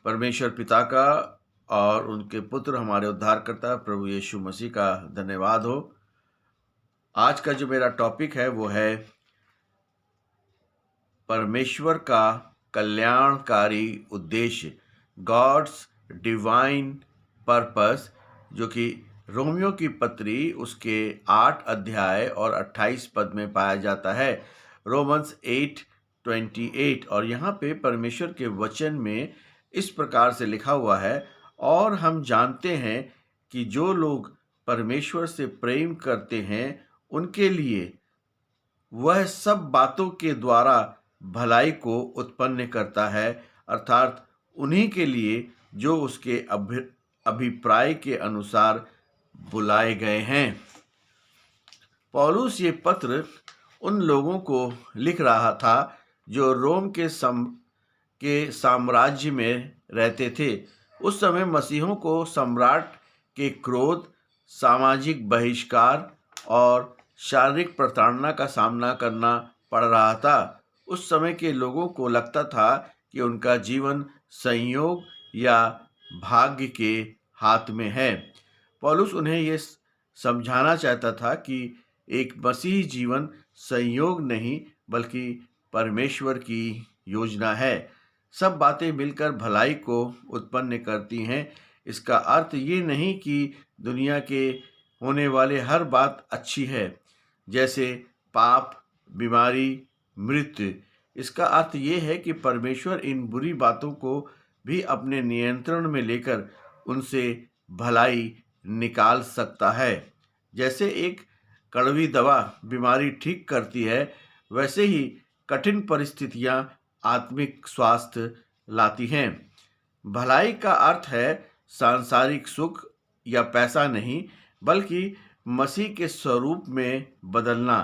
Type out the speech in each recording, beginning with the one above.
परमेश्वर पिता का और उनके पुत्र हमारे उद्धारकर्ता प्रभु यीशु मसीह का धन्यवाद हो। आज का जो मेरा टॉपिक है वो है परमेश्वर का कल्याणकारी उद्देश्य, गॉड्स डिवाइन पर्पस, जो कि रोमियो की पत्री उसके 8 अध्याय और 28 पद में पाया जाता है। रोमन्स 8:28। और यहाँ पे परमेश्वर के वचन में इस प्रकार से लिखा हुआ है, और हम जानते हैं कि जो लोग परमेश्वर से प्रेम करते हैं उनके लिए वह सब बातों के द्वारा भलाई को उत्पन्न करता है, अर्थात उन्हीं के लिए जो उसके अभिप्राय के अनुसार बुलाए गए हैं। पौलुस ये पत्र उन लोगों को लिख रहा था जो रोम के साम्राज्य में रहते थे। उस समय मसीहों को सम्राट के क्रोध, सामाजिक बहिष्कार और शारीरिक प्रताड़ना का सामना करना पड़ रहा था। उस समय के लोगों को लगता था कि उनका जीवन संयोग या भाग्य के हाथ में है। पौलुस उन्हें ये समझाना चाहता था कि एक मसीही जीवन संयोग नहीं बल्कि परमेश्वर की योजना है। सब बातें मिलकर भलाई को उत्पन्न करती हैं। इसका अर्थ ये नहीं कि दुनिया के होने वाले हर बात अच्छी है, जैसे पाप, बीमारी, मृत्यु। इसका अर्थ ये है कि परमेश्वर इन बुरी बातों को भी अपने नियंत्रण में लेकर उनसे भलाई निकाल सकता है। जैसे एक कड़वी दवा बीमारी ठीक करती है, वैसे ही कठिन परिस्थितियां आत्मिक स्वास्थ्य लाती हैं। भलाई का अर्थ है सांसारिक सुख या पैसा नहीं, बल्कि मसीह के स्वरूप में बदलना।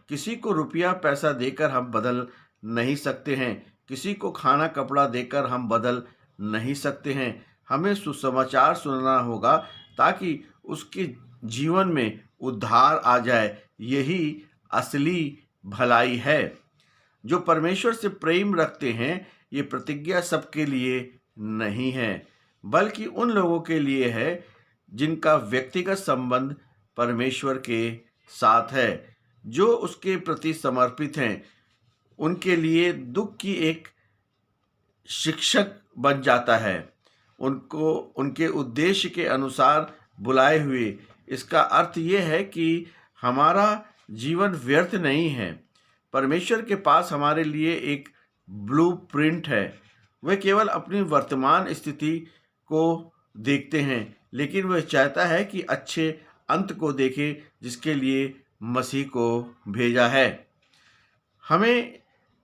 किसी को रुपया पैसा देकर हम बदल नहीं सकते हैं, किसी को खाना कपड़ा देकर हम बदल नहीं सकते हैं। हमें सुसमाचार सुनना होगा ताकि उसके जीवन में उद्धार आ जाए। यही असली भलाई है। जो परमेश्वर से प्रेम रखते हैं, ये प्रतिज्ञा सबके लिए नहीं है, बल्कि उन लोगों के लिए है जिनका व्यक्तिगत संबंध परमेश्वर के साथ है, जो उसके प्रति समर्पित हैं। उनके लिए दुख की एक शिक्षक बन जाता है, उनको उनके उद्देश्य के अनुसार बुलाए हुए। इसका अर्थ ये है कि हमारा जीवन व्यर्थ नहीं है। परमेश्वर के पास हमारे लिए एक ब्लूप्रिंट है। वह केवल अपनी वर्तमान स्थिति को देखते हैं, लेकिन वह चाहता है कि अच्छे अंत को देखे जिसके लिए मसीह को भेजा है। हमें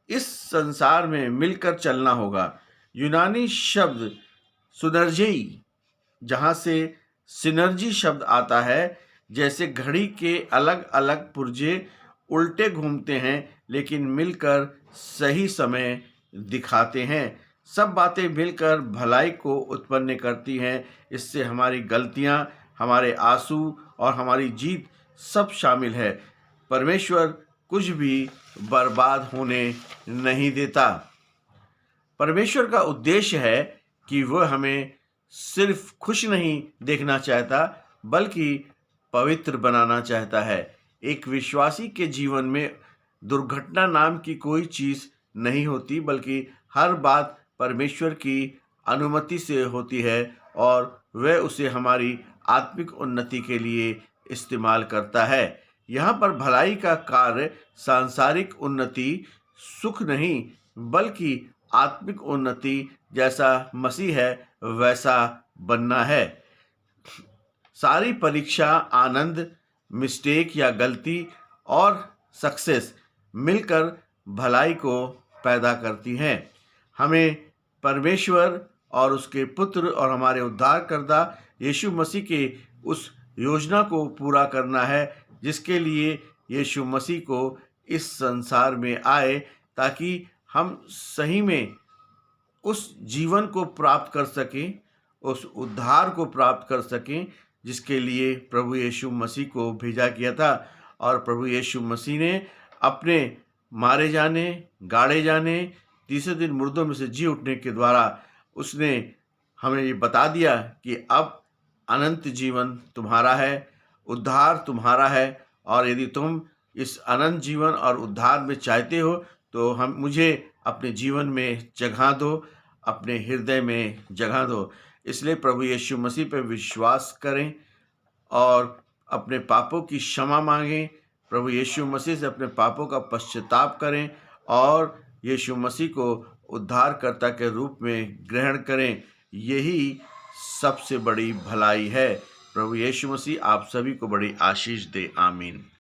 इस संसार में मिलकर चलना होगा। यूनानी शब्द सुनर्जेई, जहाँ से सिनर्जी शब्द आता है, जैसे घड़ी के अलग अलग पुर्जे उल्टे घूमते हैं लेकिन मिलकर सही समय दिखाते हैं। सब बातें मिलकर भलाई को उत्पन्न करती हैं। इससे हमारी गलतियां, हमारे आंसू और हमारी जीत सब शामिल है। परमेश्वर कुछ भी बर्बाद होने नहीं देता। परमेश्वर का उद्देश्य है कि वह हमें सिर्फ खुश नहीं देखना चाहता, बल्कि पवित्र बनाना चाहता है। एक विश्वासी के जीवन में दुर्घटना नाम की कोई चीज नहीं होती, बल्कि हर बात परमेश्वर की अनुमति से होती है और वह उसे हमारी आत्मिक उन्नति के लिए इस्तेमाल करता है। यहाँ पर भलाई का कार्य सांसारिक उन्नति, सुख नहीं, बल्कि आत्मिक उन्नति, जैसा मसीह है वैसा बनना है। सारी परीक्षा, आनंद, मिस्टेक या गलती और सक्सेस मिलकर भलाई को पैदा करती हैं। हमें परमेश्वर और उसके पुत्र और हमारे उद्धारकर्ता यीशु मसीह के उस योजना को पूरा करना है जिसके लिए यीशु मसीह को इस संसार में आए, ताकि हम सही में उस जीवन को प्राप्त कर सकें, उस उद्धार को प्राप्त कर सकें जिसके लिए प्रभु यीशु मसीह को भेजा गया था। और प्रभु यीशु मसीह ने अपने मारे जाने, गाड़े जाने, तीसरे दिन मुर्दों में से जी उठने के द्वारा उसने हमें ये बता दिया कि अब अनंत जीवन तुम्हारा है, उद्धार तुम्हारा है, और यदि तुम इस अनंत जीवन और उद्धार में चाहते हो तो हम मुझे अपने जीवन में जगह दो, अपने हृदय में जगह दो। इसलिए प्रभु यीशु मसीह पर विश्वास करें और अपने पापों की क्षमा मांगें। प्रभु यीशु मसीह से अपने पापों का पश्चाताप करें और यीशु मसीह को उद्धारकर्ता के रूप में ग्रहण करें। यही सबसे बड़ी भलाई है। प्रभु यीशु मसीह आप सभी को बड़ी आशीष दे। आमीन।